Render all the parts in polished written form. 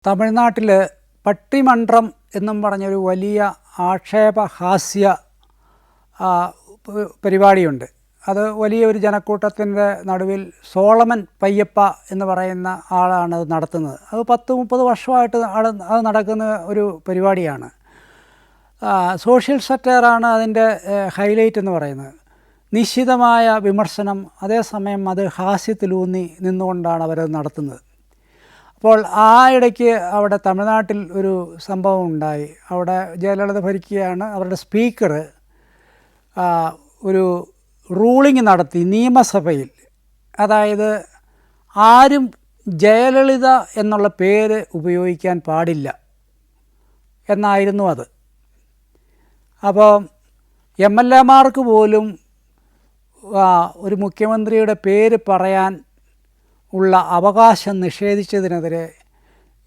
തമിഴ്നാട്ടിൽ പട്ടിമണ്ഡ്രം എന്നും പറഞ്ഞൊരു വലിയ ആക്ഷേപഹാസ്യ പരിപാടിയുണ്ട്. അത് വലിയൊരു ജനക്കൂട്ടത്തിൻ്റെ നടുവിൽ സോളമൻ പയ്യപ്പ എന്ന് പറയുന്ന ആളാണ് അത് നടത്തുന്നത്. അത് 10-30 വർഷമായിട്ട് അത് നടക്കുന്ന ഒരു പരിപാടിയാണ്. സോഷ്യൽ സറ്റയറാണ് അതിൻ്റെ ഹൈലൈറ്റ് എന്ന് പറയുന്നത്. നിശ്ചിതമായ വിമർശനം, അതേസമയം അത് ഹാസ്യത്തിലൂന്നി നിന്നുകൊണ്ടാണ് അവരത് നടത്തുന്നത്. അപ്പോൾ ആ ഇടയ്ക്ക് അവിടെ തമിഴ്നാട്ടിൽ ഒരു സംഭവം ഉണ്ടായി. അവിടെ ജയലളിത ഭരിക്കുകയാണ്. അവരുടെ സ്പീക്കർ ഒരു റൂളിംഗ് നടത്തി നിയമസഭയിൽ. അതായത് ആരും ജയലളിത എന്നുള്ള പേര് ഉപയോഗിക്കാൻ പാടില്ല എന്നായിരുന്നു അത്. അപ്പോൾ MLA-മാർക്ക് പോലും ഒരു മുഖ്യമന്ത്രിയുടെ പേര് പറയാൻ ഉള്ള അവകാശം നിഷേധിച്ചതിനെതിരെ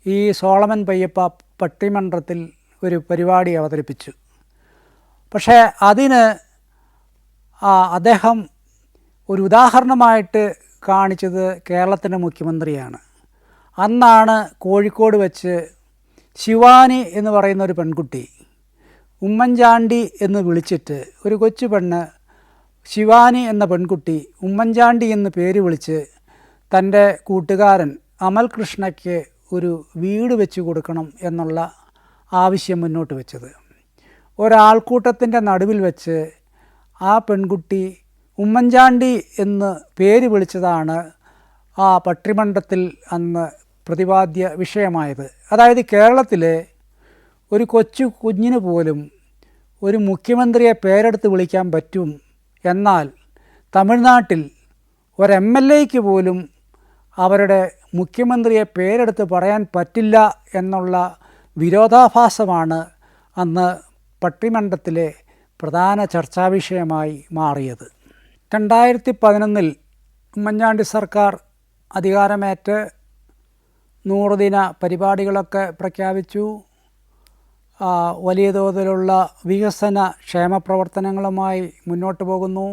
ഈ സോളമൻ പയ്യപ്പ പട്ടിമണ്ഡലത്തിൽ ഒരു പരിപാടി അവതരിപ്പിച്ചു. പക്ഷേ അതിന് അദ്ദേഹം ഒരു ഉദാഹരണമായിട്ട് കാണിച്ചത് കേരളത്തിൻ്റെ മുഖ്യമന്ത്രിയാണ്. അന്നാണ് കോഴിക്കോട് വെച്ച് ശിവാനി എന്ന് പറയുന്ന ഒരു പെൺകുട്ടി ഉമ്മൻചാണ്ടി എന്ന് വിളിച്ചിട്ട്, ഒരു കൊച്ചു പെണ്ണ് ശിവാനി എന്ന പെൺകുട്ടി ഉമ്മൻചാണ്ടി എന്ന് പേര് വിളിച്ച് തൻ്റെ കൂട്ടുകാരൻ അമൽ കൃഷ്ണയ്ക്ക് ഒരു വീട് വെച്ച് കൊടുക്കണം എന്നുള്ള ആവശ്യം മുന്നോട്ട് വെച്ചത്. ഒരാൾക്കൂട്ടത്തിൻ്റെ നടുവിൽ വെച്ച് ആ പെൺകുട്ടി ഉമ്മൻചാണ്ടി എന്ന് പേര് വിളിച്ചതാണ് ആ പട്ടിമണ്ഡലത്തിൽ അന്ന് പ്രതിപാദ്യ വിഷയമായത്. അതായത് കേരളത്തിലെ ഒരു കൊച്ചു കുഞ്ഞിന് പോലും ഒരു മുഖ്യമന്ത്രിയെ പേരെടുത്ത് വിളിക്കാൻ പറ്റും, എന്നാൽ തമിഴ്നാട്ടിൽ ഒരു MLA-ക്ക് പോലും അവരുടെ മുഖ്യമന്ത്രിയെ പേരെടുത്ത് പറയാൻ പറ്റില്ല എന്നുള്ള വിരോധാഭാസമാണ് അന്ന് പട്ടിമണ്ഡലത്തിലെ പ്രധാന ചർച്ചാവിഷയമായി മാറിയത്. 2011 ഉമ്മൻചാണ്ടി സർക്കാർ അധികാരമേറ്റ് 100 ദിന പരിപാടികളൊക്കെ പ്രഖ്യാപിച്ചു. വലിയ തോതിലുള്ള വികസന ക്ഷേമ പ്രവർത്തനങ്ങളുമായി മുന്നോട്ട് പോകുന്നു.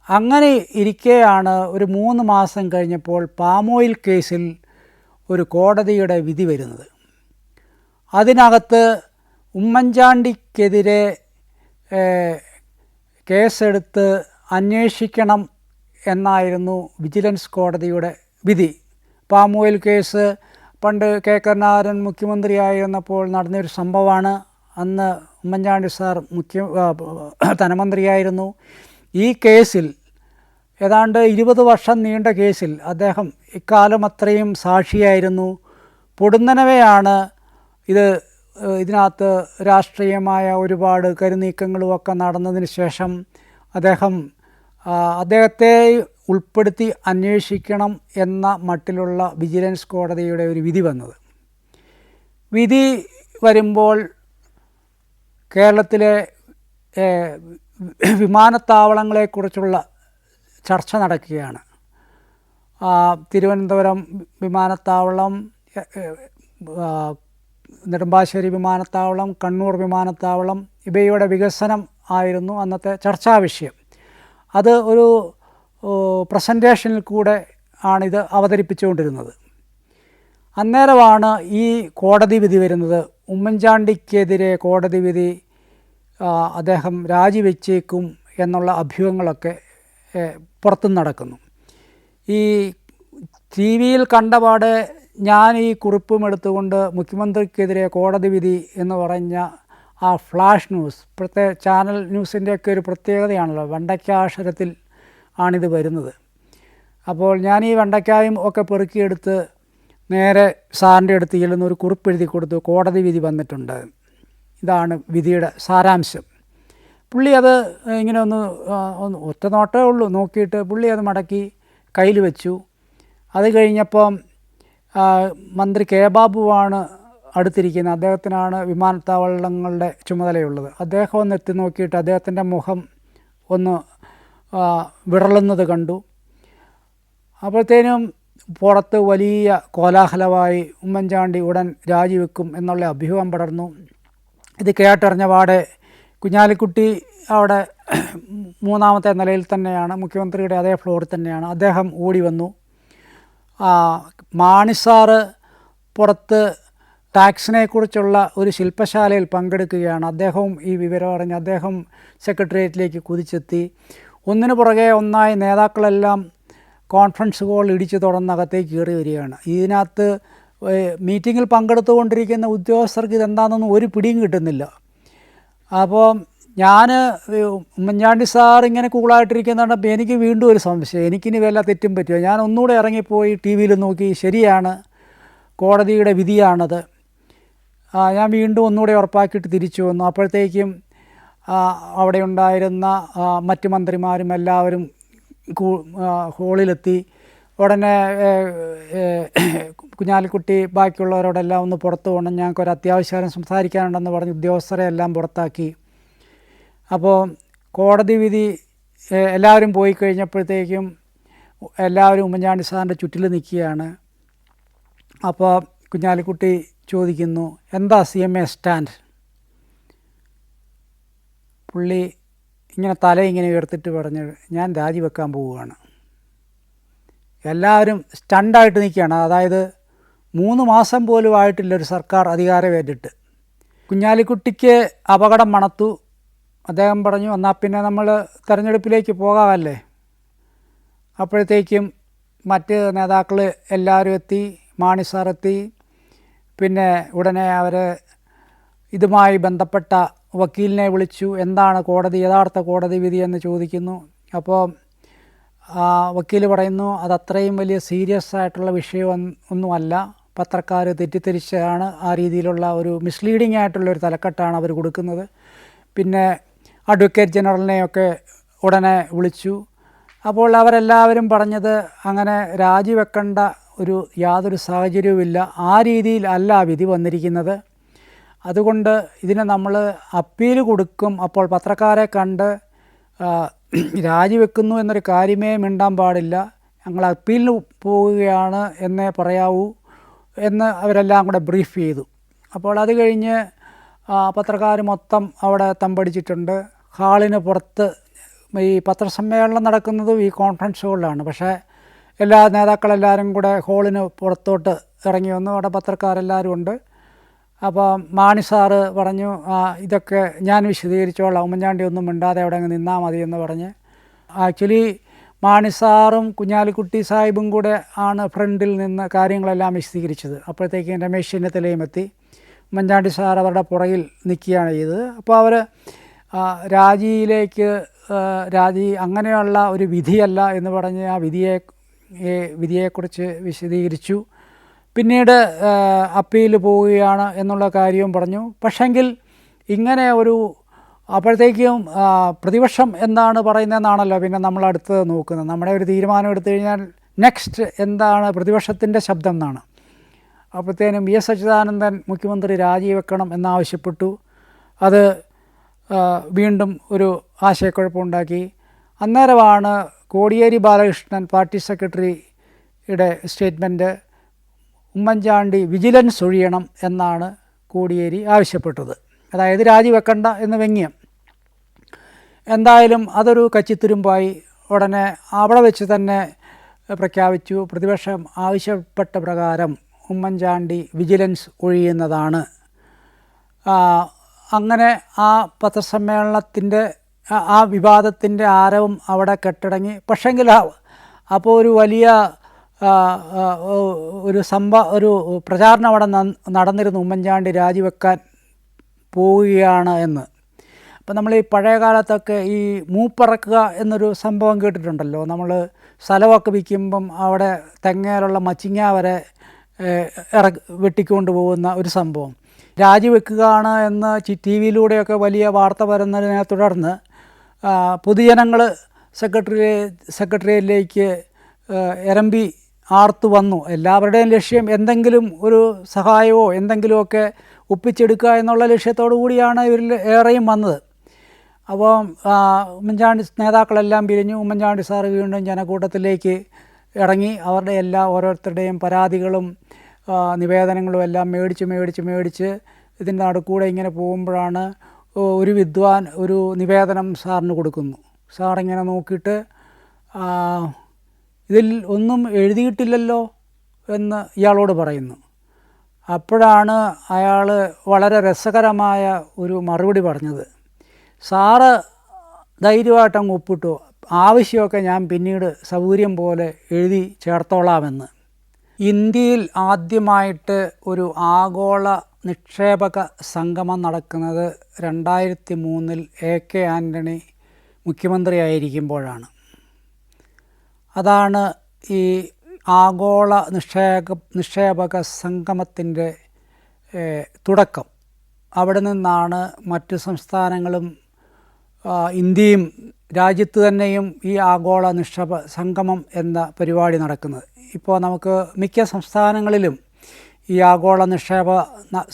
അങ്ങനെ ഇരിക്കെയാണ് ഒരു 3 മാസം കഴിഞ്ഞപ്പോൾ പാം ഓയിൽ കേസിൽ ഒരു കോടതിയുടെ വിധി വരുന്നത്. അതിനകത്ത് ഉമ്മൻചാണ്ടിക്കെതിരെ കേസെടുത്ത് അന്വേഷിക്കണം എന്നായിരുന്നു വിജിലൻസ് കോടതിയുടെ വിധി. പാം ഓയിൽ കേസ് പണ്ട് കരുണാകരൻ മുഖ്യമന്ത്രിയായിരുന്നപ്പോൾ നടന്നൊരു സംഭവമാണ്. അന്ന് ഉമ്മൻചാണ്ടി സാർ ധനമന്ത്രിയായിരുന്നു. ഈ കേസിൽ ഏതാണ്ട് 20 വർഷം നീണ്ട കേസിൽ അദ്ദേഹം ഇക്കാലം അത്രയും സാക്ഷിയായിരുന്നു. പൊടുന്നനവെയാണ് ഇതിനകത്ത് രാഷ്ട്രീയമായ ഒരുപാട് കരുനീക്കങ്ങളുമൊക്കെ നടന്നതിന് ശേഷം അദ്ദേഹത്തെ ഉൾപ്പെടുത്തി അന്വേഷിക്കണം എന്ന മട്ടിലുള്ള വിജിലൻസ് കോടതിയുടെ ഒരു വിധി വന്നത്. വിധി വരുമ്പോൾ കേരളത്തിലെ വിമാനത്താവളങ്ങളെക്കുറിച്ചുള്ള ചർച്ച നടക്കുകയാണ്. തിരുവനന്തപുരം വിമാനത്താവളം, നെടുമ്പാശ്ശേരി വിമാനത്താവളം, കണ്ണൂർ വിമാനത്താവളം, ഇവയുടെ വികസനം ആയിരുന്നു അന്നത്തെ ചർച്ചാ വിഷയം. അത് ഒരു പ്രസൻറ്റേഷനിൽ കൂടെ ആണിത് അവതരിപ്പിച്ചുകൊണ്ടിരുന്നത്. അന്നേരമാണ് ഈ കോടതി വിധി വരുന്നത്. ഉമ്മൻചാണ്ടിക്കെതിരെ കോടതി വിധി, അദ്ദേഹം രാജിവെച്ചേക്കും എന്നുള്ള അഭ്യൂഹങ്ങളൊക്കെ പുറത്തു നടക്കുന്നു. ഈ TV-യിൽ കണ്ടപാടെ ഞാൻ ഈ കുറിപ്പും എടുത്തുകൊണ്ട് മുഖ്യമന്ത്രിക്കെതിരെ കോടതി വിധി എന്ന് പറഞ്ഞ ആ ഫ്ലാഷ് ന്യൂസ്, ചാനൽ ന്യൂസിൻ്റെയൊക്കെ ഒരു പ്രത്യേകതയാണല്ലോ, വെണ്ടയ്ക്കാക്ഷരത്തിൽ ആണിത് വരുന്നത്. അപ്പോൾ ഞാൻ ഈ വെണ്ടയ്ക്കായും ഒക്കെ പെറുക്കിയെടുത്ത് നേരെ സാറിൻ്റെ അടുത്ത് ചെല്ലുന്ന ഒരു കുറിപ്പ് എഴുതി കൊടുത്തു. കോടതി വിധി വന്നിട്ടുണ്ട്, ഇതാണ് വിധിയുടെ സാരാംശം. പുള്ളി അത് ഇങ്ങനെ ഒന്ന് ഒറ്റ നോട്ടേ ഉള്ളൂ, നോക്കിയിട്ട് പുള്ളി അത് മടക്കി കയ്യിൽ വെച്ചു. അത് കഴിഞ്ഞപ്പം മന്ത്രി K. ബാബുവാണ് അടുത്തിരിക്കുന്നത്. അദ്ദേഹത്തിനാണ് വിമാനത്താവളങ്ങളുടെ ചുമതലയുള്ളത്. അദ്ദേഹം ഒന്ന് എത്തി നോക്കിയിട്ട് അദ്ദേഹത്തിൻ്റെ മുഖം ഒന്ന് വിറളുന്നത് കണ്ടു. അപ്പോഴത്തേനും പുറത്ത് വലിയ കോലാഹലമായി ഉമ്മൻചാണ്ടി ഉടൻ രാജിവെക്കും എന്നുള്ള അഭ്യൂഹം പടർന്നു. ഇത് കേട്ടറിഞ്ഞ പാടെ കുഞ്ഞാലിക്കുട്ടി അവിടെ 3-ാമത്തെ നിലയിൽ തന്നെയാണ്, മുഖ്യമന്ത്രിയുടെ അതേ ഫ്ലോറിൽ തന്നെയാണ്. അദ്ദേഹം ഓടി വന്നു. മാണി സാറ് പുറത്ത് ടാക്സിനെക്കുറിച്ചുള്ള ഒരു ശില്പശാലയിൽ പങ്കെടുക്കുകയാണ്. അദ്ദേഹവും ഈ വിവരം അറിഞ്ഞ് അദ്ദേഹം സെക്രട്ടേറിയറ്റിലേക്ക് കുതിച്ചെത്തി. ഒന്നിനു പുറകെ ഒന്നായി നേതാക്കളെല്ലാം കോൺഫറൻസ് ഹോൾ ഇടിച്ചു തുറന്നകത്തേക്ക് കയറി വരികയാണ്. ഇതിനകത്ത് മീറ്റിങ്ങിൽ പങ്കെടുത്തുകൊണ്ടിരിക്കുന്ന ഉദ്യോഗസ്ഥർക്ക് ഇതെന്താണെന്നൊന്നും ഒരു പിടിയും കിട്ടുന്നില്ല. അപ്പോൾ ഞാൻ ഉമ്മൻചാണ്ടി സാർ ഇങ്ങനെ കൂളായിട്ടിരിക്കുന്നുണ്ടപ്പോൾ എനിക്ക് വീണ്ടും ഒരു സംശയം, എനിക്കിനി വല്ല തെറ്റും പറ്റുമോ. ഞാൻ ഒന്നുകൂടെ ഇറങ്ങിപ്പോയി ടി വിയിൽ നോക്കി, ശരിയാണ്, കോടതിയുടെ വിധിയാണത്. ഞാൻ വീണ്ടും ഒന്നുകൂടെ ഉറപ്പാക്കിയിട്ട് തിരിച്ചു വന്നു. അപ്പോഴത്തേക്കും അവിടെ ഉണ്ടായിരുന്ന മറ്റ് മന്ത്രിമാരും എല്ലാവരും ഹോളിലെത്തി. ഉടനെ കുഞ്ഞാലിക്കുട്ടി ബാക്കിയുള്ളവരോടെല്ലാം ഒന്ന് പുറത്തു പോകണം, ഞങ്ങൾക്കൊരു അത്യാവശ്യം സംസാരിക്കാനുണ്ടെന്ന് പറഞ്ഞ് ഉദ്യോഗസ്ഥരെ എല്ലാം പുറത്താക്കി. അപ്പോൾ കോടതി വിധി എല്ലാവരും പോയി കഴിഞ്ഞപ്പോഴത്തേക്കും എല്ലാവരും ഉമ്മൻചാണ്ടി സാറിൻ്റെ ചുറ്റിൽ നിൽക്കുകയാണ്. അപ്പോൾ കുഞ്ഞാലിക്കുട്ടി ചോദിക്കുന്നു, എന്താ CMA സ്റ്റാൻഡ്? പുള്ളി ഇങ്ങനെ തല ഇങ്ങനെ ഉയർത്തിട്ട് പറഞ്ഞ്, ഞാൻ രാജിവെക്കാൻ പോവുകയാണ്. എല്ലാവരും സ്റ്റണ്ടായിട്ട് നിൽക്കുകയാണ്. അതായത് 3 മാസം പോലും ആയിട്ടില്ല ഒരു സർക്കാർ അധികാരമേറ്റിട്ട്. കുഞ്ഞാലിക്കുട്ടിക്ക് അപകടം മണത്തു. അദ്ദേഹം പറഞ്ഞു, എന്നാൽ പിന്നെ നമ്മൾ തെരഞ്ഞെടുപ്പിലേക്ക് പോകാമല്ലേ. അപ്പോഴത്തേക്കും മറ്റ് നേതാക്കൾ എല്ലാവരും എത്തി, മാണി സാർ എത്തി. പിന്നെ ഉടനെ അവർ ഇതുമായി ബന്ധപ്പെട്ട വക്കീലിനെ വിളിച്ചു. എന്താണ് യഥാർത്ഥ കോടതി വിധി എന്ന് ചോദിക്കുന്നു. അപ്പോൾ വക്കീൽ പറയുന്നു, അതത്രയും വലിയ സീരിയസ് ആയിട്ടുള്ള വിഷയം ഒന്നുമല്ല, പത്രക്കാർ തെറ്റിദ്ധരിച്ചാണ്, ആ രീതിയിലുള്ള ഒരു മിസ്ലീഡിംഗ് ആയിട്ടുള്ളൊരു തലക്കെട്ടാണ് അവർ കൊടുക്കുന്നത്. പിന്നെ അഡ്വക്കേറ്റ് ജനറലിനെയൊക്കെ ഉടനെ വിളിച്ചു. അപ്പോൾ അവരെല്ലാവരും പറഞ്ഞത് അങ്ങനെ രാജിവെക്കേണ്ട യാതൊരു സാഹചര്യവുമില്ല, ആ രീതിയിൽ അല്ല വിധി വന്നിരിക്കുന്നത്. അതുകൊണ്ട് ഇതിന് നമ്മൾ അപ്പീൽ കൊടുക്കും. അപ്പോൾ പത്രക്കാരെ കണ്ട് രാജിവെക്കുന്നു എന്നൊരു കാര്യമേ മിണ്ടാൻ പാടില്ല, ഞങ്ങൾ അപ്പീലിന് പോവുകയാണ് എന്നേ പറയാവൂ എന്ന് അവരെല്ലാം കൂടെ ബ്രീഫ് ചെയ്തു. അപ്പോൾ അത് കഴിഞ്ഞ് പത്രക്കാർ മൊത്തം അവിടെ തമ്പടിച്ചിട്ടുണ്ട്. ഹാളിന് പുറത്ത് ഈ പത്രസമ്മേളനം നടക്കുന്നതും ഈ കോൺഫറൻസ് ഹോളിലാണ്. പക്ഷേ എല്ലാ നേതാക്കളെല്ലാവരും കൂടെ ഹോളിന് പുറത്തോട്ട് ഇറങ്ങി വന്നു. അവിടെ പത്രക്കാരെല്ലാവരും ഉണ്ട്. അപ്പോൾ മാണി സാറ് പറഞ്ഞു, ഇതൊക്കെ ഞാൻ വിശദീകരിച്ചോളാം, ഉമ്മൻചാണ്ടി ഒന്നും മിണ്ടാതെ അവിടെ അങ്ങ് നിന്നാൽ മതി എന്ന് പറഞ്ഞ്. ആക്ച്വലി മാണി സാറും കുഞ്ഞാലിക്കുട്ടി സാഹിബും കൂടെ ആണ് ഫ്രണ്ടിൽ നിന്ന് കാര്യങ്ങളെല്ലാം വിശദീകരിച്ചത്. അപ്പോഴത്തേക്കും രമേശ് ചെന്നിത്തലയും എത്തി. ഉമ്മൻചാണ്ടി സാർ അവരുടെ പുറകിൽ നിൽക്കുകയാണ് ചെയ്തത്. അപ്പോൾ അവർ രാജി അങ്ങനെയുള്ള ഒരു വിധിയല്ല എന്ന് പറഞ്ഞ് ആ വിധിയെക്കുറിച്ച് വിശദീകരിച്ചു. പിന്നീട് അപ്പീൽ പോവുകയാണ് എന്നുള്ള കാര്യവും പറഞ്ഞു. പക്ഷെങ്കിൽ ഇങ്ങനെ അപ്പോഴത്തേക്കും പ്രതിപക്ഷം എന്താണ് പറയുന്നതെന്നാണല്ലോ പിന്നെ നമ്മൾ അടുത്ത് നോക്കുന്നത്. നമ്മുടെ ഒരു തീരുമാനം എടുത്തു കഴിഞ്ഞാൽ നെക്സ്റ്റ് എന്താണ് പ്രതിപക്ഷത്തിൻ്റെ ശബ്ദം എന്നാണ്. അപ്പോഴത്തേനും VS അച്യുതാനന്ദൻ മുഖ്യമന്ത്രി രാജിവെക്കണം എന്നാവശ്യപ്പെട്ടു. അത് വീണ്ടും ഒരു ആശയക്കുഴപ്പമുണ്ടാക്കി. അന്നേരമാണ് കോടിയേരി ബാലകൃഷ്ണൻ പാർട്ടി സെക്രട്ടറിയുടെ സ്റ്റേറ്റ്മെൻറ്റ്, ഉമ്മൻചാണ്ടി വിജിലൻസ് ഒഴിയണം എന്നാണ് കോടിയേരി ആവശ്യപ്പെട്ടത്. അതായത് രാജിവെക്കണ്ട എന്ന് വ്യംഗ്യം. എന്തായാലും അതൊരു കച്ചിത്തുരുമ്പായി. ഉടനെ അവിടെ വെച്ച് തന്നെ പ്രഖ്യാപിച്ചു, പ്രതിപക്ഷം ആവശ്യപ്പെട്ട പ്രകാരം ഉമ്മൻചാണ്ടി വിജിലൻസ് ഒഴിയുന്നതാണ്. അങ്ങനെ ആ പത്രസമ്മേളനത്തിൻ്റെ ആ വിവാദത്തിൻ്റെ ആരവം അവിടെ കെട്ടടങ്ങി. പക്ഷെങ്കിൽ അപ്പോൾ ഒരു വലിയ ഒരു പ്രചാരണം അവിടെ നടന്നിരുന്നു, ഉമ്മൻചാണ്ടി രാജിവെക്കാൻ പോവുകയാണ് എന്ന്. അപ്പോൾ നമ്മൾ ഈ പഴയ കാലത്തൊക്കെ ഈ മൂപ്പറക്കുക എന്നൊരു സംഭവം കേട്ടിട്ടുണ്ടല്ലോ. നമ്മൾ സ്ഥലമൊക്കെ വിൽക്കുമ്പം അവിടെ തെങ്ങയിലുള്ള മച്ചിങ്ങ വരെ വെട്ടിക്കൊണ്ട് പോകുന്ന ഒരു സംഭവം. രാജിവെക്കുകയാണ് എന്ന് TV-യിലൂടെയൊക്കെ വലിയ വാർത്ത വരുന്നതിനെ തുടർന്ന് പൊതുജനങ്ങൾ സെക്രട്ടേറിയറ്റിലേക്ക് ഇരമ്പി ആർത്തു വന്നു. എല്ലാവരുടെയും ലക്ഷ്യം എന്തെങ്കിലും ഒരു സഹായമോ എന്തെങ്കിലുമൊക്കെ ഒപ്പിച്ചെടുക്കുക എന്നുള്ള ലക്ഷ്യത്തോടു കൂടിയാണ് ഇവരിൽ ഏറെയും വന്നത്. അപ്പോൾ ഉമ്മൻചാണ്ടി നേതാക്കളെല്ലാം പിരിഞ്ഞു. ഉമ്മൻചാണ്ടി സാറ് വീണ്ടും ജനക്കൂട്ടത്തിലേക്ക് ഇറങ്ങി. അവരുടെ ഓരോരുത്തരുടെയും പരാതികളും നിവേദനങ്ങളും എല്ലാം മേടിച്ച് ഇതിൻ്റെ നടുക്കൂടെ ഇങ്ങനെ പോകുമ്പോഴാണ് ഒരു വിദ്വാൻ ഒരു നിവേദനം സാറിന് കൊടുക്കുന്നു. സാറിങ്ങനെ നോക്കിയിട്ട് ഇതിൽ ഒന്നും എഴുതിയിട്ടില്ലല്ലോ എന്ന് ഇയാളോട് പറയുന്നു. അപ്പോഴാണ് അയാൾ വളരെ രസകരമായ ഒരു മറുപടി പറഞ്ഞത്. സാറ് ധൈര്യമായിട്ട് അങ്ങ് ഒപ്പിട്ടു, ആവശ്യമൊക്കെ ഞാൻ പിന്നീട് സൗകര്യം പോലെ എഴുതി ചേർത്തോളാമെന്ന്. ഇന്ത്യയിൽ ആദ്യമായിട്ട് ഒരു ആഗോള നിക്ഷേപക സംഗമം നടക്കുന്നത് 2003 AK ആൻ്റണി മുഖ്യമന്ത്രിയായിരിക്കുമ്പോഴാണ്. അതാണ് ഈ ആഗോള നിക്ഷേപക സംഗമത്തിൻ്റെ തുടക്കം. അവിടെ നിന്നാണ് മറ്റ് സംസ്ഥാനങ്ങളും ഇന്ത്യയും രാജ്യത്ത് തന്നെയും ഈ ആഗോള നിക്ഷേപ സംഗമം എന്ന പരിപാടി നടക്കുന്നത്. ഇപ്പോൾ നമുക്ക് മിക്ക സംസ്ഥാനങ്ങളിലും ഈ ആഗോള നിക്ഷേപ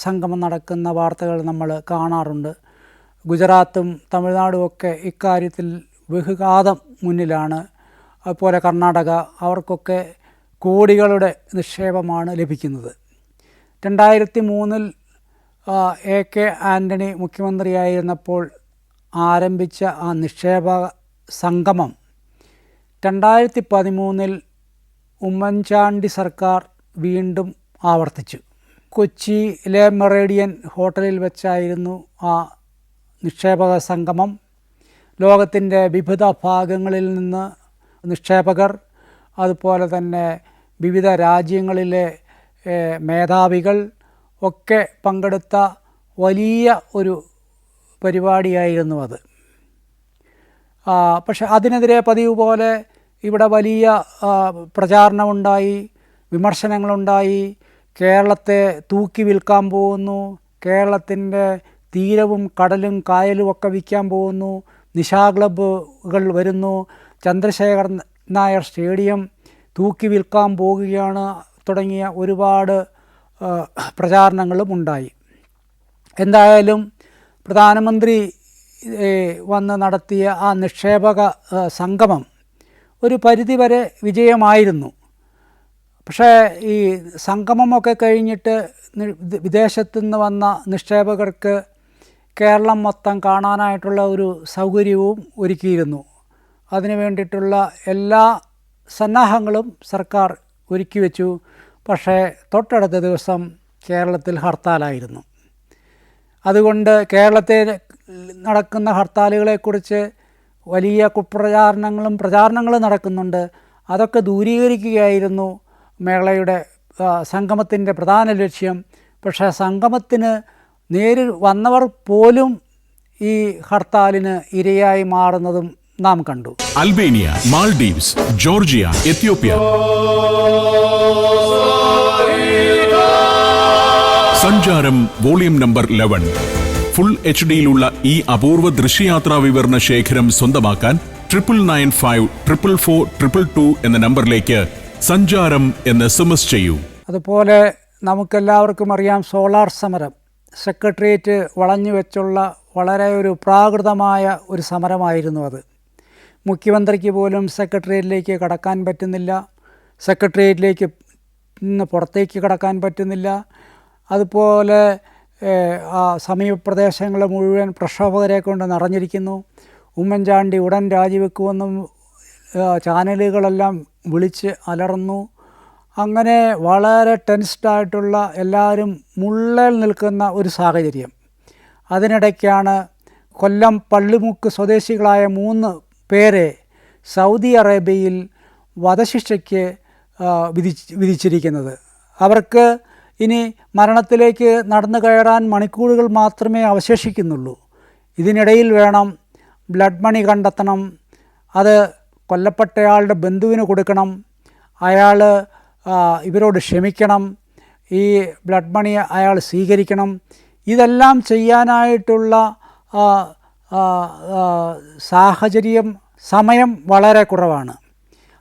സംഗമം നടക്കുന്ന വാർത്തകൾ നമ്മൾ കാണാറുണ്ട്. ഗുജറാത്തും തമിഴ്നാടും ഒക്കെ ഇക്കാര്യത്തിൽ ബഹുഘാതം മുന്നിലാണ്. അതുപോലെ കർണാടക, അവർക്കൊക്കെ കോടികളുടെ നിക്ഷേപമാണ് ലഭിക്കുന്നത്. 2003 AK ആൻ്റണി മുഖ്യമന്ത്രിയായിരുന്നപ്പോൾ ആരംഭിച്ച ആ നിക്ഷേപ സംഗമം 2013 ഉമ്മൻചാണ്ടി സർക്കാർ വീണ്ടും ആവർത്തിച്ചു. കൊച്ചിയിലെ മെറേഡിയൻ ഹോട്ടലിൽ വെച്ചായിരുന്നു ആ നിക്ഷേപക സംഗമം. ലോകത്തിൻ്റെ വിവിധ ഭാഗങ്ങളിൽ നിന്ന് നിക്ഷേപകർ, അതുപോലെ തന്നെ വിവിധ രാജ്യങ്ങളിലെ മേധാവികൾ ഒക്കെ പങ്കെടുത്ത വലിയ ഒരു പരിപാടിയായിരുന്നു അത്. പക്ഷെ അതിനെതിരെ പതിവ് പോലെ ഇവിടെ വലിയ പ്രചാരണമുണ്ടായി, വിമർശനങ്ങളുണ്ടായി. കേരളത്തെ തൂക്കി വിൽക്കാൻ പോകുന്നു, കേരളത്തിൻ്റെ തീരവും കടലും കായലും ഒക്കെ വിൽക്കാൻ പോകുന്നു, നിശാ ക്ലബ്ബുകൾ വരുന്നു, ചന്ദ്രശേഖർ നായർ സ്റ്റേഡിയം തൂക്കി വിൽക്കാൻ പോവുകയാണ് തുടങ്ങിയ ഒരുപാട് പ്രചാരണങ്ങളും ഉണ്ടായി. എന്തായാലും പ്രധാനമന്ത്രി വന്ന് നടത്തിയ ആ നിക്ഷേപക സംഗമം ഒരു പരിധിവരെ വിജയമായിരുന്നു. പക്ഷേ ഈ സംഗമമൊക്കെ കഴിഞ്ഞിട്ട് വിദേശത്തു നിന്ന് വന്ന നിക്ഷേപകർക്ക് കേരളം മൊത്തം കാണാനായിട്ടുള്ള ഒരു സൗകര്യവും ഒരുക്കിയിരുന്നു. അതിനു വേണ്ടിയിട്ടുള്ള എല്ലാ സന്നാഹങ്ങളും സർക്കാർ ഒരുക്കി വെച്ചു. പക്ഷേ തൊട്ടടുത്ത ദിവസം കേരളത്തിൽ ഹർത്താലായിരുന്നു. അതുകൊണ്ട് കേരളത്തിൽ നടക്കുന്ന ഹർത്താലുകളെക്കുറിച്ച് വലിയ പ്രചാരണങ്ങളും നടക്കുന്നുണ്ട്. അതൊക്കെ ദൂരീകരിക്കുകയായിരുന്നു മേളയുടെ സംഗമത്തിൻ്റെ പ്രധാന ലക്ഷ്യം. പക്ഷേ സംഗമത്തിന് നേരിൽ വന്നവർ പോലും ഈ ഹർത്താലിന് ഇരയായി മാറുന്നതും നാം കണ്ടു. Albania, Maldives, Georgia, Ethiopia. സഞ്ചാരം വോളിയം നമ്പർ 11. ഫുൾ HD-യിലുള്ള ഈ അപൂർവ ദൃശ്യയാത്രാ വിവരണ ശേഖരം സ്വന്തമാക്കാൻ 99544422 എന്ന നമ്പറിലേക്ക് സഞ്ചാരം എന്ന് SMS ചെയ്യൂ. അതുപോലെ നമുക്കെല്ലാവർക്കും അറിയാം, സോളാർ സമരം സെക്രട്ടേറിയറ്റ് വളഞ്ഞു വെച്ചുള്ള വളരെ ഒരു പ്രാകൃതമായ ഒരു സമരമായിരുന്നു അത്. മുഖ്യമന്ത്രിക്ക് പോലും സെക്രട്ടേറിയറ്റിലേക്ക് കടക്കാൻ പറ്റുന്നില്ല, സെക്രട്ടേറിയറ്റിലേക്ക് നിന്ന് പുറത്തേക്ക് കടക്കാൻ പറ്റുന്നില്ല. അതുപോലെ സമീപ പ്രദേശങ്ങൾ മുഴുവൻ പ്രക്ഷോഭകരെ കൊണ്ട് നിറഞ്ഞിരിക്കുന്നു. ഉമ്മൻചാണ്ടി ഉടൻ രാജിവെക്കുമെന്നും ചാനലുകളെല്ലാം വിളിച്ച് അലർന്നു. അങ്ങനെ വളരെ ടെൻസ്ഡായിട്ടുള്ള, എല്ലാവരും മുള്ളൽ നിൽക്കുന്ന ഒരു സാഹചര്യം. അതിനിടയ്ക്കാണ് കൊല്ലം പള്ളിമുക്ക് സ്വദേശികളായ 3 പേരെ സൗദി അറേബ്യയിൽ വധശിക്ഷയ്ക്ക് വിധിച്ചിരിക്കുന്നത്. അവർക്ക് ഇനി മരണത്തിലേക്ക് നടന്നു കയറാൻ മണിക്കൂറുകൾ മാത്രമേ അവശേഷിക്കുന്നുള്ളൂ. ഇതിനിടയിൽ വേണം ബ്ലഡ് മണി കണ്ടെത്തണം, അത് കൊല്ലപ്പെട്ടയാളുടെ ബന്ധുവിന് കൊടുക്കണം, അയാൾ ഇവരോട് ക്ഷമിക്കണം, ഈ ബ്ലഡ് മണി അയാൾ സ്വീകരിക്കണം. ഇതെല്ലാം ചെയ്യാനായിട്ടുള്ള സമയം വളരെ കുറവാണ്.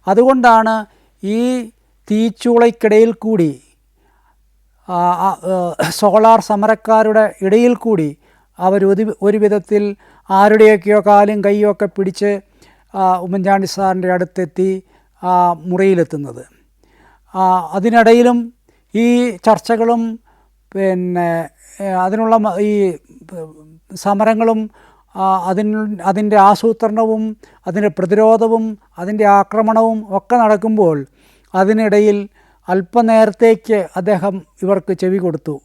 അതുകൊണ്ടാണ് ഈ തീച്ചൂളയ്ക്കിടയിൽ കൂടി, സോളാർ സമരക്കാരുടെ ഇടയിൽ കൂടി ഒരു വിധത്തിൽ ആരുടെയൊക്കെയോ കാലും കൈയും ഒക്കെ പിടിച്ച് ഉമ്മൻചാണ്ടി സാറിൻ്റെ അടുത്തെത്തി മുറിയിലെത്തുന്നത്. അതിനിടയിലും ഈ ചർച്ചകളും അതിനുള്ള ഈ സമരങ്ങളും അതിൻ്റെ ആസൂത്രണവും അതിൻ്റെ പ്രതിരോധവും അതിൻ്റെ ആക്രമണവും ഒക്കെ നടക്കുമ്പോൾ അതിനിടയിൽ അല്പനേരത്തേക്ക് അദ്ദേഹം ഇവർക്ക് ചെവി കൊടുത്തു.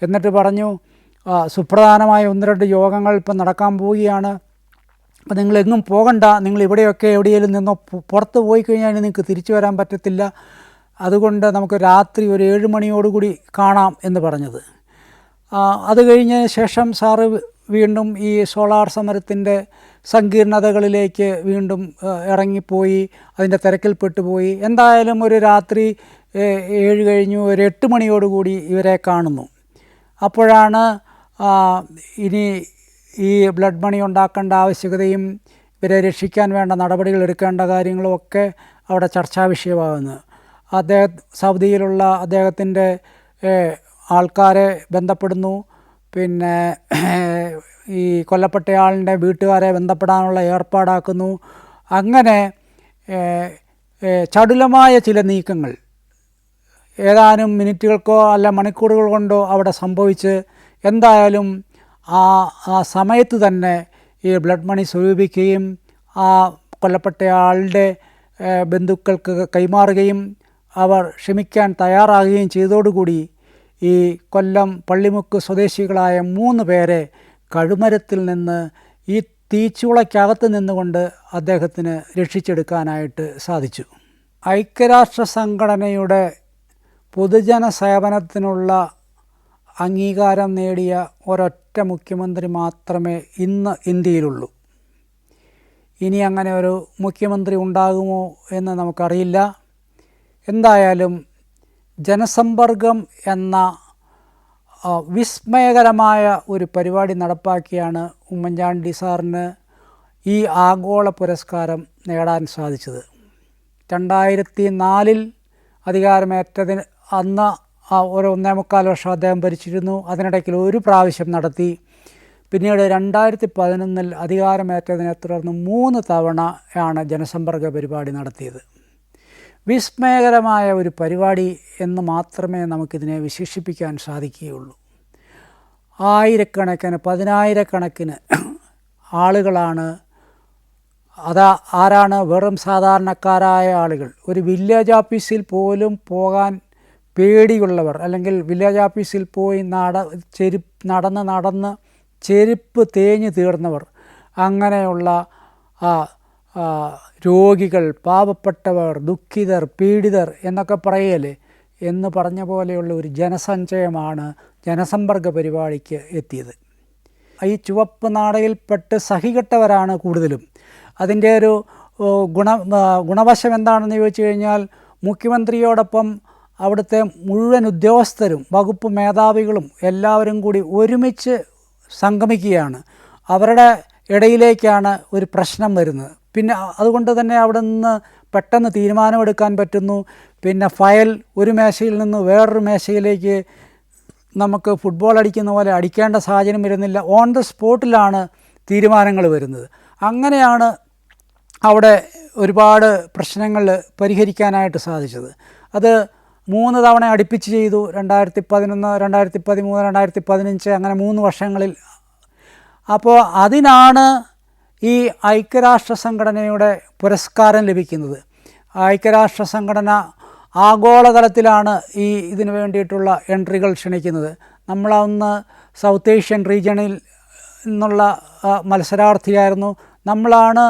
എന്നിട്ട് പറഞ്ഞു, സുപ്രധാനമായ 1-2 യോഗങ്ങൾ ഇപ്പം നടക്കാൻ പോവുകയാണ്, അപ്പോൾ നിങ്ങളെങ്ങും പോകണ്ട, നിങ്ങൾ ഇവിടെയൊക്കെ എവിടെയെങ്കിലും നിന്നോ പുറത്ത് പോയി കഴിഞ്ഞാൽ നിങ്ങൾക്ക് തിരിച്ചു വരാൻ പറ്റത്തില്ല, അതുകൊണ്ട് നമുക്ക് രാത്രി ഒരു 7 മണിയോടുകൂടി കാണാം എന്ന് പറഞ്ഞത്. അത് കഴിഞ്ഞതിന് ശേഷം സാറ് വീണ്ടും ഈ സോളാർ സമരത്തിൻ്റെ സങ്കീർണതകളിലേക്ക് വീണ്ടും ഇറങ്ങിപ്പോയി, അതിൻ്റെ തിരക്കിൽപ്പെട്ടുപോയി. എന്തായാലും ഒരു രാത്രി 7 കഴിഞ്ഞു ഒരു 8 മണിയോടുകൂടി ഇവരെ കാണുന്നു. അപ്പോഴാണ് ഇനി ഈ ബ്ലഡ് മണി ഉണ്ടാക്കേണ്ട ആവശ്യകതയും ഇവരെ രക്ഷിക്കാൻ വേണ്ട നടപടികൾ എടുക്കേണ്ട കാര്യങ്ങളും ഒക്കെ അവിടെ ചർച്ചാ വിഷയമാകുന്നത്. സൗദിയിലുള്ള അദ്ദേഹത്തിൻ്റെ ആൾക്കാരെ ബന്ധപ്പെടുന്നു, പിന്നെ ഈ കൊല്ലപ്പെട്ടയാളിൻ്റെ വീട്ടുകാരെ ബന്ധപ്പെടാനുള്ള ഏർപ്പാടാക്കുന്നു. അങ്ങനെ ചടുലമായ ചില നീക്കങ്ങൾ ഏതാനും മിനിറ്റുകൾക്കോ അല്ല മണിക്കൂറുകൾ കൊണ്ടോ അവിടെ സംഭവിച്ച് എന്തായാലും ആ സമയത്ത് തന്നെ ഈ ബ്ലഡ് മണി സ്വരൂപിക്കുകയും ആ കൊല്ലപ്പെട്ടയാളുടെ ബന്ധുക്കൾക്ക് കൈമാറുകയും അവർ ക്ഷമിക്കാൻ തയ്യാറാകുകയും ചെയ്തതോടുകൂടി ഈ കൊല്ലം പള്ളിമുക്ക് സ്വദേശികളായ 3 പേരെ കഴുമരത്തിൽ നിന്ന് ഈ തീച്ചൂളയ്ക്കകത്ത് നിന്നുകൊണ്ട് അദ്ദേഹത്തിന് രക്ഷിച്ചെടുക്കാനായിട്ട് സാധിച്ചു. ഐക്യരാഷ്ട്ര സംഘടനയുടെ പൊതുജന സേവനത്തിനുള്ള അംഗീകാരം നേടിയ ഒരൊറ്റ മുഖ്യമന്ത്രി മാത്രമേ ഇന്ന് ഇന്ത്യയിലുള്ളൂ. ഇനി അങ്ങനെ ഒരു മുഖ്യമന്ത്രി ഉണ്ടാകുമോ എന്ന് നമുക്കറിയില്ല. എന്തായാലും ജനസമ്പർക്കം എന്ന വിസ്മയകരമായ ഒരു പരിപാടി നടപ്പാക്കിയാണ് ഉമ്മൻചാണ്ടി സാറിന് ഈ ആഗോള പുരസ്കാരം നേടാൻ സാധിച്ചത്. 2004 അധികാരമേറ്റതിന് അന്ന് ഒരു 1.25 വർഷം അദ്ദേഹം ഭരിച്ചിരുന്നു. അതിനിടയ്ക്ക് ഒരു പ്രാവശ്യം നടത്തി. പിന്നീട് 2011 അധികാരമേറ്റതിനെ തുടർന്ന് 3 തവണയാണ് ജനസമ്പർക്ക പരിപാടി നടത്തിയത്. വിസ്മയകരമായ ഒരു പരിപാടി എന്ന് മാത്രമേ നമുക്കിതിനെ വിശേഷിപ്പിക്കാൻ സാധിക്കുകയുള്ളൂ. ആയിരക്കണക്കിന് 10,000-കണക്കിന് ആളുകളാണ്. ആരാണ്? വെറും സാധാരണക്കാരായ ആളുകൾ. ഒരു വില്ലേജ് ഓഫീസിൽ പോലും പോകാൻ പേടിയുള്ളവർ, അല്ലെങ്കിൽ വില്ലേജ് ഓഫീസിൽ പോയി നടന്ന് ചെരുപ്പ് തേഞ്ഞ് തീർന്നവർ, അങ്ങനെയുള്ള രോഗികൾ, പാവപ്പെട്ടവർ, ദുഃഖിതർ, പീഡിതർ എന്നൊക്കെ പറയല്ലേ എന്ന് പറഞ്ഞ പോലെയുള്ള ഒരു ജനസഞ്ചയമാണ് ജനസമ്പർക്ക പരിപാടിക്ക് എത്തിയത്. ഈ ചുവപ്പ് നാടയിൽപ്പെട്ട് സഹികെട്ടവരാണ് കൂടുതലും. അതിൻ്റെ ഒരു ഗുണവശം എന്താണെന്ന് ചോദിച്ചു കഴിഞ്ഞാൽ, മുഖ്യമന്ത്രിയോടൊപ്പം അവിടുത്തെ മുഴുവൻ ഉദ്യോഗസ്ഥരും വകുപ്പ് മേധാവികളും എല്ലാവരും കൂടി ഒരുമിച്ച് സംഗമിക്കുകയാണ്. അവരുടെ ഇടയിലേക്കാണ് ഒരു പ്രശ്നം വരുന്നത്. പിന്നെ അതുകൊണ്ട് തന്നെ അവിടെ നിന്ന് പെട്ടെന്ന് തീരുമാനമെടുക്കാൻ പറ്റുന്നു. പിന്നെ ഫയൽ ഒരു മേശയിൽ നിന്ന് വേറൊരു മേശയിലേക്ക് നമുക്ക് ഫുട്ബോൾ അടിക്കുന്ന പോലെ അടിക്കേണ്ട സാഹചര്യം വരുന്നില്ല. ഓൺ ദ സ്പോട്ടിലാണ് തീരുമാനങ്ങൾ വരുന്നത്. അങ്ങനെയാണ് അവിടെ ഒരുപാട് പ്രശ്നങ്ങൾ പരിഹരിക്കാനായിട്ട് സാധിച്ചത്. അത് 3 തവണ അടുപ്പിച്ച് ചെയ്തു. 2011, 2013, 2015 അങ്ങനെ 3 വർഷങ്ങളിൽ. അപ്പോൾ അതിനാണ് ഈ ഐക്യരാഷ്ട്ര സംഘടനയുടെ പുരസ്കാരം ലഭിക്കുന്നത്. ഐക്യരാഷ്ട്ര സംഘടന ആഗോളതലത്തിലാണ് ഇതിനു വേണ്ടിയിട്ടുള്ള എൻട്രികൾ ക്ഷണിക്കുന്നത്. നമ്മളന്ന് സൗത്ത് ഏഷ്യൻ റീജിയണിൽ നിന്നുള്ള മത്സരാർത്ഥിയായിരുന്നു. നമ്മളാണ്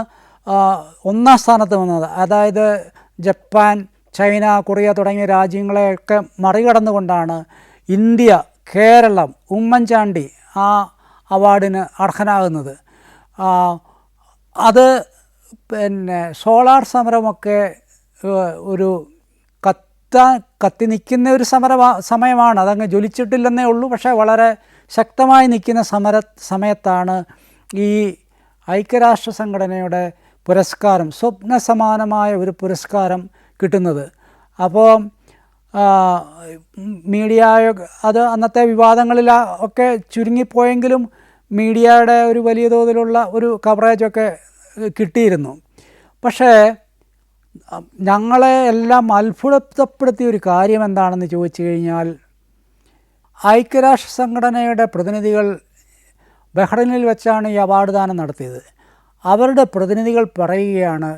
1ാം സ്ഥാനത്ത് വന്നത്. അതായത് ജപ്പാൻ, ചൈന, കൊറിയ തുടങ്ങിയ രാജ്യങ്ങളെയൊക്കെ മറികടന്നുകൊണ്ടാണ് ഇന്ത്യ, കേരളം, ഉമ്മൻചാണ്ടി ആ അവാർഡിന് അർഹനാകുന്നത്. അത് പിന്നെ സോളാർ സമരമൊക്കെ ഒരു കത്തി നിൽക്കുന്ന ഒരു സമയമാണ്. അതങ്ങ് ജ്വലിച്ചിട്ടില്ലെന്നേ ഉള്ളൂ. പക്ഷേ വളരെ ശക്തമായി നിൽക്കുന്ന സമയത്താണ് ഈ ഐക്യരാഷ്ട്ര സംഘടനയുടെ പുരസ്കാരം, സ്വപ്ന സമാനമായ ഒരു പുരസ്കാരം കിട്ടുന്നത്. അപ്പോൾ മീഡിയ അത് അന്നത്തെ വിവാദങ്ങളിൽ ഒക്കെ ചുരുങ്ങിപ്പോയെങ്കിലും മീഡിയയുടെ ഒരു വലിയ തോതിലുള്ള ഒരു കവറേജൊക്കെ കിട്ടിയിരുന്നു. പക്ഷേ ഞങ്ങളെ എല്ലാം അത്ഭുതപ്പെടുത്തിയ ഒരു കാര്യം എന്താണെന്ന് ചോദിച്ചു കഴിഞ്ഞാൽ, ഐക്യരാഷ്ട്ര സംഘടനയുടെ പ്രതിനിധികൾ ബഹ്റൈനിൽ വെച്ചാണ് ഈ അവാർഡ് ദാനം നടത്തിയത്. അവരുടെ പ്രതിനിധികൾ പറയുകയാണ്,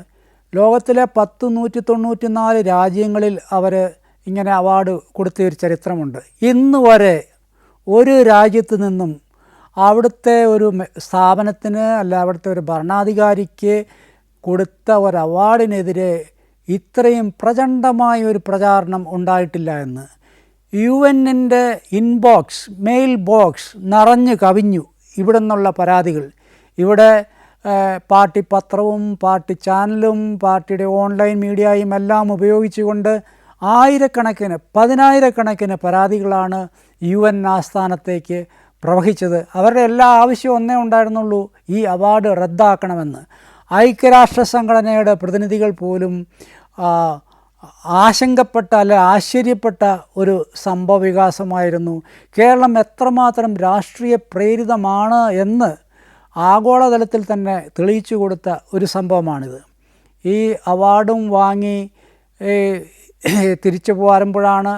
ലോകത്തിലെ 194 രാജ്യങ്ങളിൽ അവർ ഇങ്ങനെ അവാർഡ് കൊടുത്ത ഒരു ചരിത്രമുണ്ട്. ഇന്ന് വരെ ഒരു രാജ്യത്ത് നിന്നും അവിടുത്തെ ഒരു സ്ഥാപനത്തിന് അല്ല അവിടുത്തെ ഒരു ഭരണാധികാരിക്ക് കൊടുത്ത ഒരു അവാർഡിനെതിരെ ഇത്രയും പ്രചണ്ഡമായ ഒരു പ്രചാരണം ഉണ്ടായിട്ടില്ല എന്ന്. UN-ൻ്റെ ഇൻബോക്സ്, മെയിൽ ബോക്സ് നിറഞ്ഞു കവിഞ്ഞു ഇവിടെ നിന്നുള്ള പരാതികൾ. ഇവിടെ പാർട്ടി പത്രവും പാർട്ടി ചാനലും പാർട്ടിയുടെ ഓൺലൈൻ മീഡിയയും എല്ലാം ഉപയോഗിച്ചുകൊണ്ട് പതിനായിരക്കണക്കിന് പരാതികളാണ് UN ആസ്ഥാനത്തേക്ക് പ്രവഹിച്ചത്. അവരുടെ എല്ലാ ആവശ്യവും ഒന്നേ ഉണ്ടായിരുന്നുള്ളൂ, ഈ അവാർഡ് റദ്ദാക്കണമെന്ന്. ഐക്യരാഷ്ട്ര സംഘടനയുടെ പ്രതിനിധികൾ പോലും ആശങ്കപ്പെട്ട അല്ലെ ആശ്ചര്യപ്പെട്ട ഒരു സംഭവ വികാസമായിരുന്നു. കേരളം എത്രമാത്രം രാഷ്ട്രീയ പ്രേരിതമാണ് എന്ന് ആഗോളതലത്തിൽ തന്നെ തെളിയിച്ചു കൊടുത്ത ഒരു സംഭവമാണിത്. ഈ അവാർഡും വാങ്ങി തിരിച്ചു പോരുമ്പോഴാണ്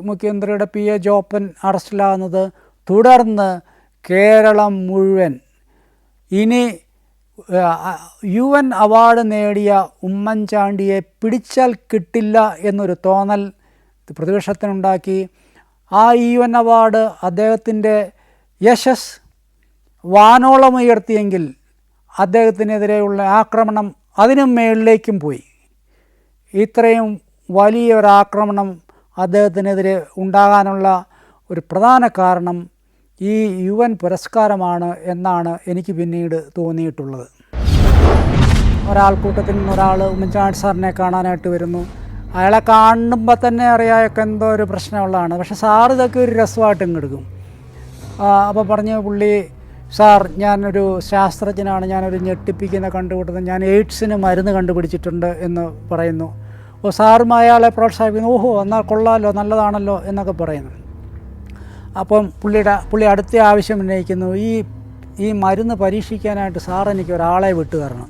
മുഖ്യമന്ത്രിയുടെ PA ജോപ്പൻ അറസ്റ്റിലാകുന്നത്. തുടർന്ന് കേരളം മുഴുവൻ ഇനി UN അവാർഡ് നേടിയ ഉമ്മൻചാണ്ടിയെ പിടിച്ചാൽ കിട്ടില്ല എന്നൊരു തോന്നൽ പ്രതിപക്ഷത്തിനുണ്ടാക്കി. ആ UN അവാർഡ് അദ്ദേഹത്തിൻ്റെ യശസ് വാനോളം ഉയർത്തിയെങ്കിൽ അദ്ദേഹത്തിനെതിരെയുള്ള ആക്രമണം അതിനും മേളിലേക്കും പോയി. ഇത്രയും വലിയൊരാക്രമണം അദ്ദേഹത്തിനെതിരെ ഉണ്ടാകാനുള്ള ഒരു പ്രധാന കാരണം ഈ UN പുരസ്കാരമാണ് എന്നാണ് എനിക്ക് പിന്നീട് തോന്നിയിട്ടുള്ളത്. ഒരാൾക്കൂട്ടത്തിൽ നിന്നൊരാൾ ഉമ്മൻചാണ്ടി സാറിനെ കാണാനായിട്ട് വരുന്നു. അയാളെ കാണുമ്പോൾ തന്നെ അറിയാമൊക്കെ എന്തോ ഒരു പ്രശ്നമുള്ളതാണ്. പക്ഷേ സാർ ഇതൊക്കെ ഒരു രസമായിട്ട് ഇങ്ങെടുക്കും. അപ്പോൾ പറഞ്ഞു പുള്ളി, സാർ ഞാനൊരു ശാസ്ത്രജ്ഞനാണ്, ഞാനൊരു ഞെട്ടിപ്പിക്കുന്ന കണ്ടുപിടുത്തം, ഞാൻ എയ്ഡ്സിന് മരുന്ന് കണ്ടുപിടിച്ചിട്ടുണ്ട് എന്ന് പറയുന്നു. അപ്പോൾ സാറും അയാളെ പ്രോത്സാഹിപ്പിക്കുന്നു. ഓഹോ എന്നാൽ കൊള്ളാമല്ലോ, നല്ലതാണല്ലോ എന്നൊക്കെ പറയുന്നു. അപ്പം പുള്ളി അടുത്ത ആവശ്യം ഉന്നയിക്കുന്നു, ഈ മരുന്ന് പരീക്ഷിക്കാനായിട്ട് സാർ എനിക്ക് ഒരാളെ വിട്ടു തരണം.